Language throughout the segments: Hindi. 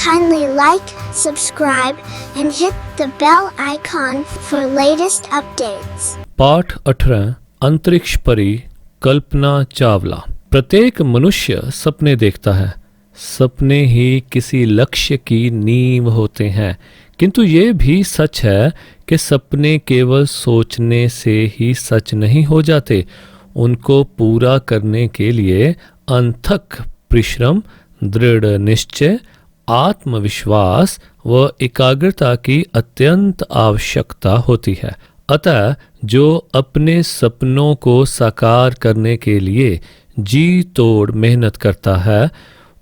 Kindly like, subscribe, and hit the bell icon for latest updates. पाठ 18 अंतरिक्ष परी कल्पना चावला। प्रत्येक मनुष्य सपने देखता है। सपने ही किसी लक्ष्य की नींव होते हैं, किंतु ये भी सच है कि सपने केवल सोचने से ही सच नहीं हो जाते। उनको पूरा करने के लिए अथक परिश्रम, दृढ़ निश्चय, आत्मविश्वास व एकाग्रता की अत्यंत आवश्यकता होती है। अतः जो अपने सपनों को साकार करने के लिए जी तोड़ मेहनत करता है,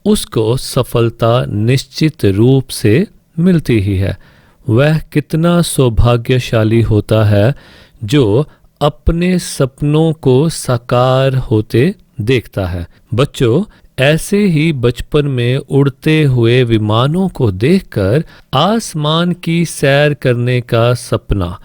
उसको सफलता निश्चित रूप से मिलती ही है। वह कितना सौभाग्यशाली होता है जो अपने सपनों को साकार होते देखता है। बच्चों, ऐसे ही बचपन में उड़ते हुए विमानों को देखकर आसमान की सैर करने का सपना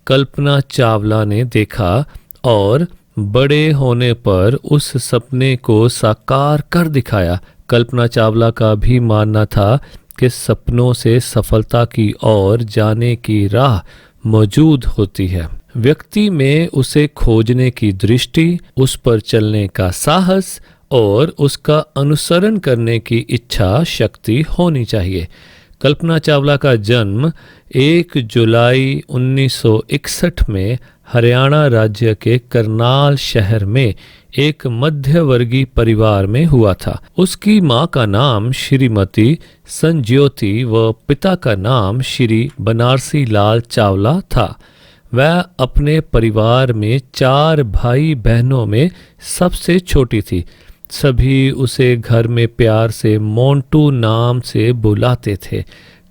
कल्पना चावला ने देखा और बड़े होने पर उस सपने को साकार कर दिखाया। कल्पना चावला का भी मानना था कि सपनों से सफलता की ओर जाने की राह मौजूद होती है। व्यक्ति में उसे खोजने की दृष्टि, उस पर चलने का साहस और उसका अनुसरण करने की इच्छा शक्ति होनी चाहिए। कल्पना चावला का जन्म 1 जुलाई 1961 में हरियाणा राज्य के करनाल शहर में एक मध्यवर्गीय परिवार में हुआ था। उसकी मां का नाम श्रीमती संज्योति व पिता का नाम श्री बनारसी लाल चावला था। वह अपने परिवार में 4 भाई बहनों में सबसे छोटी थी। सभी उसे घर में प्यार से मोंटू नाम से बुलाते थे।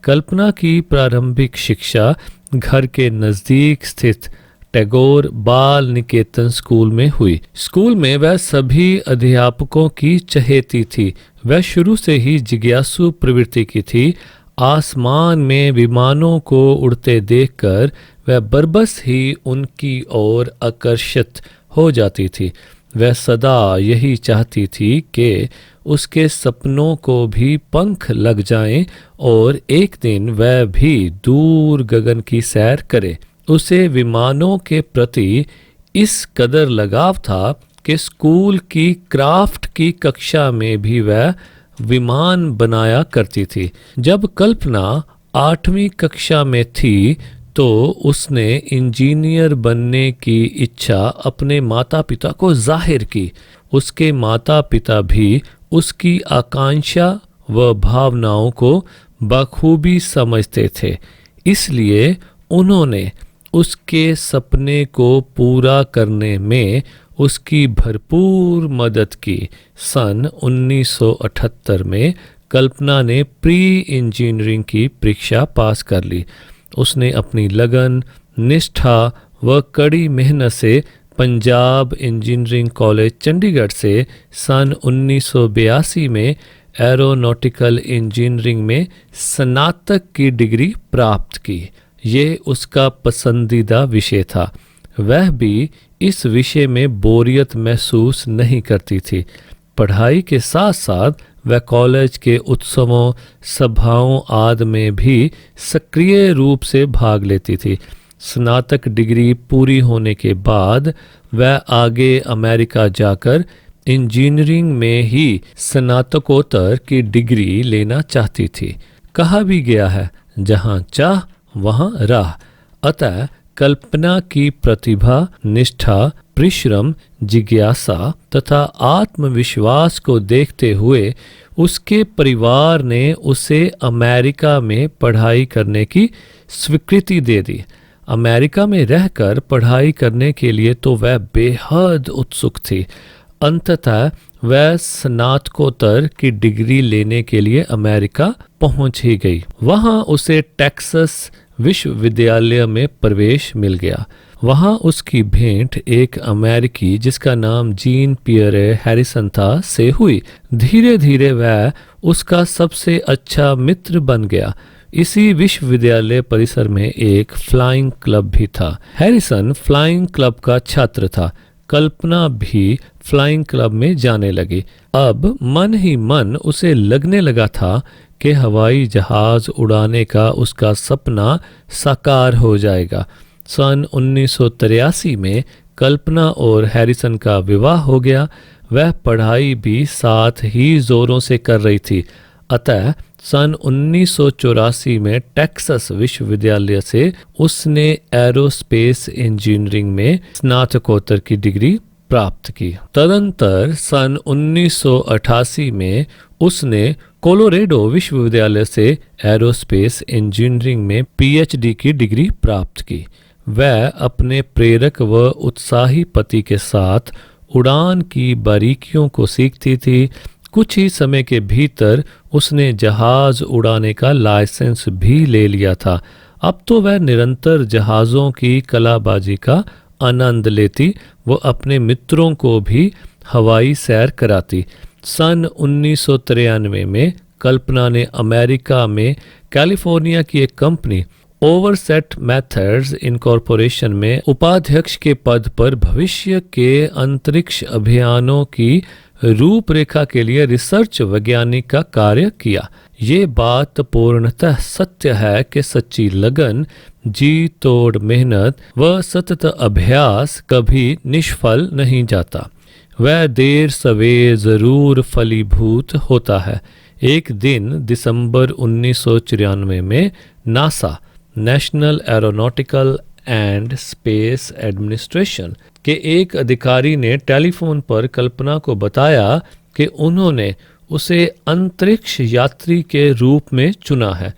कल्पना की प्रारंभिक शिक्षा घर के नज़दीक स्थित टैगोर बाल निकेतन स्कूल में हुई। स्कूल में वह सभी अध्यापकों की चहेती थी। वह शुरू से ही जिज्ञासु प्रवृत्ति की थी। आसमान में विमानों को उड़ते देखकर वह बरबस ही उनकी ओर आकर्षित हो जाती थी। वह सदा यही चाहती थी कि उसके सपनों को भी पंख लग जाएं और एक दिन वह भी दूर गगन की सैर करे। उसे विमानों के प्रति इस कदर लगाव था कि स्कूल की क्राफ्ट की कक्षा में भी वह विमान बनाया करती थी। जब कल्पना 8वीं कक्षा में थी तो उसने इंजीनियर बनने की इच्छा अपने माता पिता को जाहिर की। उसके माता पिता भी उसकी आकांक्षा व भावनाओं को बखूबी समझते थे, इसलिए उन्होंने उसके सपने को पूरा करने में उसकी भरपूर मदद की। सन 1978 में कल्पना ने प्री इंजीनियरिंग की परीक्षा पास कर ली। उसने अपनी लगन, निष्ठा व कड़ी मेहनत से पंजाब इंजीनियरिंग कॉलेज चंडीगढ़ से सन 1982 में एरोनॉटिकल इंजीनियरिंग में स्नातक की डिग्री प्राप्त की। ये उसका पसंदीदा विषय था। वह भी इस विषय में बोरियत महसूस नहीं करती थी। पढ़ाई के साथ साथ वह कॉलेज के उत्सवों, सभाओं आदि में भी सक्रिय रूप से भाग लेती थी। स्नातक डिग्री पूरी होने के बाद वह आगे अमेरिका जाकर इंजीनियरिंग में ही स्नातकोत्तर की डिग्री लेना चाहती थी। कहा भी गया है, जहाँ चाह वहाँ राह। अतः कल्पना की प्रतिभा, निष्ठा, परिश्रम, जिज्ञासा तथा आत्मविश्वास को देखते हुए उसके परिवार ने उसे अमेरिका में पढ़ाई करने की स्वीकृति दे दी। अमेरिका में रहकर पढ़ाई करने के लिए तो वह बेहद उत्सुक थी। अंततः वह स्नातकोत्तर की डिग्री लेने के लिए अमेरिका पहुंच ही गई। वहां उसे टेक्सास विश्वविद्यालय में प्रवेश मिल गया। वहां उसकी भेंट एक अमेरिकी जिसका नाम जीन पियरे हैरिसन था से हुई। धीरे धीरे वह उसका सबसे अच्छा मित्र बन गया। इसी विश्वविद्यालय परिसर में एक फ्लाइंग क्लब भी था। हैरिसन फ्लाइंग क्लब का छात्र था। कल्पना भी फ्लाइंग क्लब में जाने लगी। अब मन ही मन उसे लगने लगा था कि हवाई जहाज उड़ाने का उसका सपना साकार हो जाएगा। सन 1983 में कल्पना और हैरिसन का विवाह हो गया। वह पढ़ाई भी साथ ही जोरों से कर रही थी। अतः सन 1984 में टेक्सास विश्वविद्यालय से उसने एरोस्पेस इंजीनियरिंग में स्नातकोत्तर की डिग्री प्राप्त की। तदंतर सन 1988 में उसने कोलोरेडो विश्वविद्यालय से एरोस्पेस इंजीनियरिंग में पीएचडी की डिग्री प्राप्त की। वह अपने प्रेरक व उत्साही पति के साथ उड़ान की बारीकियों को सीखती थी। कुछ ही समय के भीतर उसने जहाज उड़ाने का लाइसेंस भी ले लिया था। अब तो वह निरंतर जहाज़ों की कलाबाजी का आनंद लेती। वो अपने मित्रों को भी हवाई सैर कराती। सन 1993 में कल्पना ने अमेरिका में कैलिफोर्निया की एक कंपनी ओवरसेट मेथड्स इनकॉर्पोरेशन में उपाध्यक्ष के पद पर भविष्य के अंतरिक्ष अभियानों की रूपरेखा के लिए रिसर्च वैज्ञानिक का कार्य किया। ये बात पूर्णतः सत्य है कि सच्ची लगन, जी तोड़ मेहनत व सतत अभ्यास कभी निष्फल नहीं जाता। वह देर सवेर जरूर फलीभूत होता है। एक दिन दिसंबर 1994 में NASA national aeronautical and space administration के एक अधिकारी ने टेलीफोन पर कल्पना को बताया कि उन्होंने उसे अंतरिक्ष यात्री के रूप में चुना है।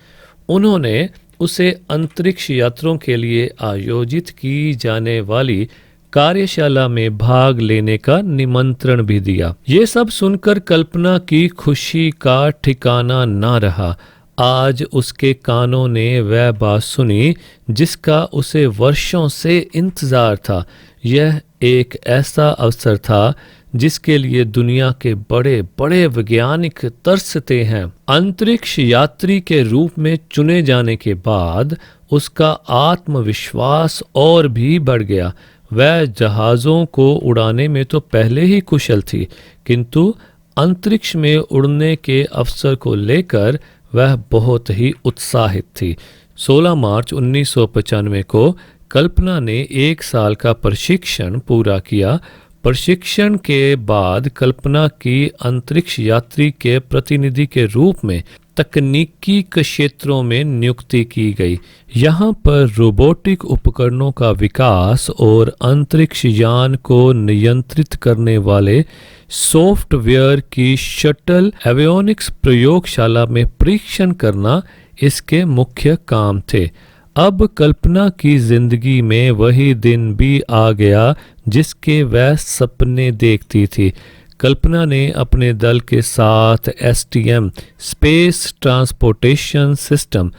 उन्होंने उसे अंतरिक्ष यात्रियों के लिए आयोजित की जाने वाली कार्यशाला में भाग लेने का निमंत्रण भी दिया। ये सब सुनकर कल्पना की खुशी का ठिकाना ना रहा। आज उसके कानों ने वह बात सुनी जिसका उसे वर्षों से इंतजार था। यह एक ऐसा अवसर था जिसके लिए दुनिया के बड़े बड़े वैज्ञानिक तरसते हैं। अंतरिक्ष यात्री के रूप में चुने जाने के बाद उसका आत्मविश्वास और भी बढ़ गया। वह जहाज़ों को उड़ाने में तो पहले ही कुशल थी, किंतु अंतरिक्ष में उड़ने के अवसर को लेकर वह बहुत ही उत्साहित थी। 16 मार्च 1995 को कल्पना ने 1 साल का प्रशिक्षण पूरा किया। प्रशिक्षण के बाद कल्पना की अंतरिक्ष यात्री के प्रतिनिधि के रूप में तकनीकी क्षेत्रों में नियुक्ति की गई। यहाँ पर रोबोटिक उपकरणों का विकास और अंतरिक्ष यान को नियंत्रित करने वाले सॉफ्टवेयर की शटल एवियोनिक्स प्रयोगशाला में परीक्षण करना इसके मुख्य काम थे। अब कल्पना की जिंदगी में वही दिन भी आ गया जिसके वह सपने देखती थी। कल्पना ने अपने दल के साथ STM स्पेस ट्रांसपोर्टेशन सिस्टम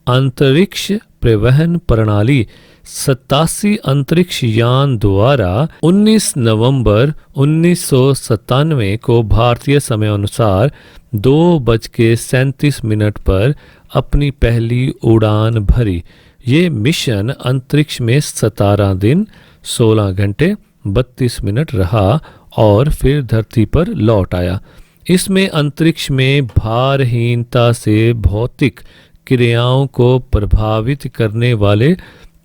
अंतरिक्ष परिवहन प्रणाली 87 अंतरिक्ष यान द्वारा 19 नवंबर 1997 को भारतीय समय अनुसार 2:37 पर अपनी पहली उड़ान भरी। ये मिशन अंतरिक्ष में 17 दिन 16 घंटे 32 मिनट रहा और फिर धरती पर लौट आया। इसमें अंतरिक्ष में भारहीनता से भौतिक क्रियाओं को प्रभावित करने वाले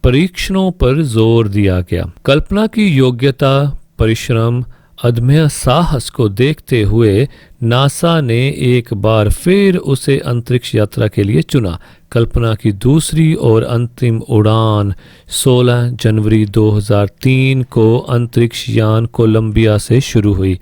परीक्षणों पर जोर दिया गया। कल्पना की योग्यता, परिश्रम, अदम्य साहस को देखते हुए नासा ने एक बार फिर उसे अंतरिक्ष यात्रा के लिए चुना। कल्पना की दूसरी और अंतिम उड़ान 16 जनवरी 2003 को अंतरिक्ष यान कोलंबिया से शुरू हुई।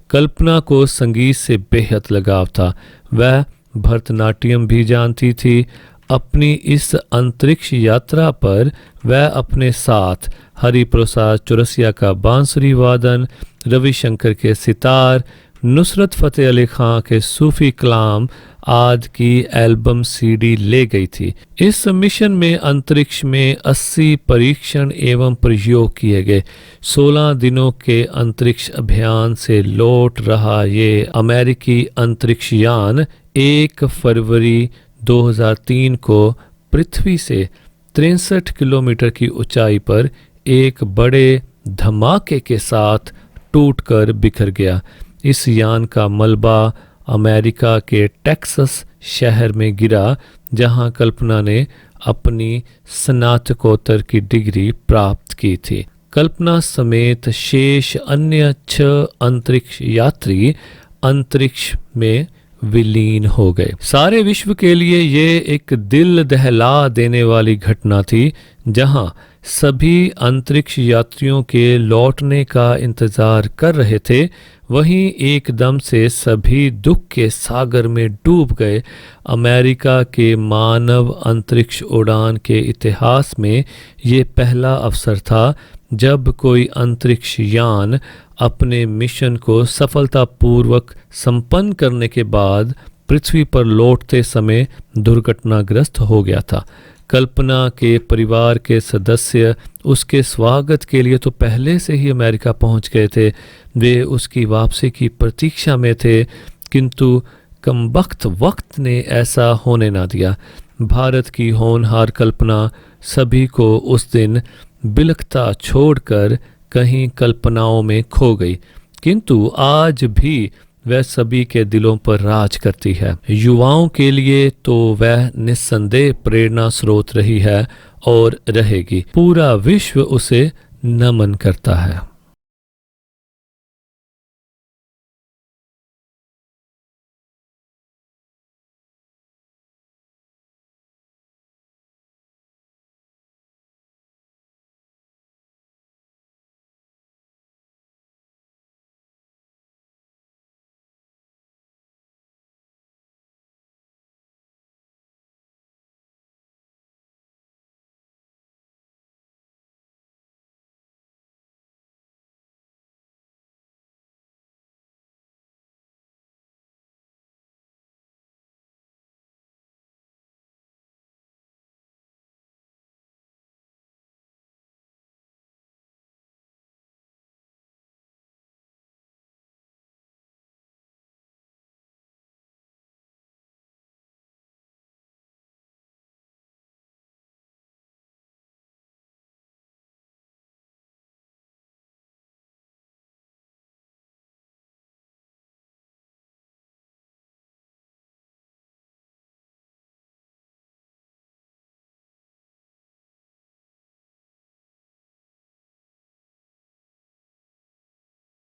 कल्पना को संगीत से बेहद लगाव था। वह भरतनाट्यम भी जानती थी। अपनी इस अंतरिक्ष यात्रा पर वह अपने साथ हरिप्रसाद चौरसिया का बांसुरी वादन, रविशंकर के सितार, नुसरत फतेह अली खां के सूफी कलाम आदि की एल्बम CD ले गई थी। इस मिशन में अंतरिक्ष में 80 परीक्षण एवं प्रयोग किए गए। 16 दिनों के अंतरिक्ष अभियान से लौट रहा ये अमेरिकी अंतरिक्ष यान 1 फरवरी 2003 को पृथ्वी से 63 किलोमीटर की ऊंचाई पर एक बड़े धमाके के साथ टूटकर बिखर गया। इस यान का मलबा अमेरिका के टेक्सास शहर में गिरा, जहां कल्पना ने अपनी स्नातकोत्तर की डिग्री प्राप्त की थी। कल्पना समेत शेष अन्य 6 अंतरिक्ष यात्री अंतरिक्ष में विलीन हो गए। सारे विश्व के लिए ये एक दिल दहला देने वाली घटना थी, जहां सभी अंतरिक्ष यात्रियों के लौटने का इंतजार कर रहे थे, वहीं एकदम से सभी दुख के सागर में डूब गए। अमेरिका के मानव अंतरिक्ष उड़ान के इतिहास में ये पहला अवसर था जब कोई अंतरिक्ष यान अपने मिशन को सफलतापूर्वक संपन्न करने के बाद पृथ्वी पर लौटते समय दुर्घटनाग्रस्त हो गया था। कल्पना के परिवार के सदस्य उसके स्वागत के लिए तो पहले से ही अमेरिका पहुंच गए थे। वे उसकी वापसी की प्रतीक्षा में थे, किंतु कमबख्त वक्त ने ऐसा होने ना दिया। भारत की होनहार कल्पना सभी को उस दिन बिलखता छोड़कर कहीं कल्पनाओं में खो गई, किंतु आज भी वह सभी के दिलों पर राज करती है। युवाओं के लिए तो वह निस्संदेह प्रेरणा स्रोत रही है और रहेगी। पूरा विश्व उसे नमन करता है।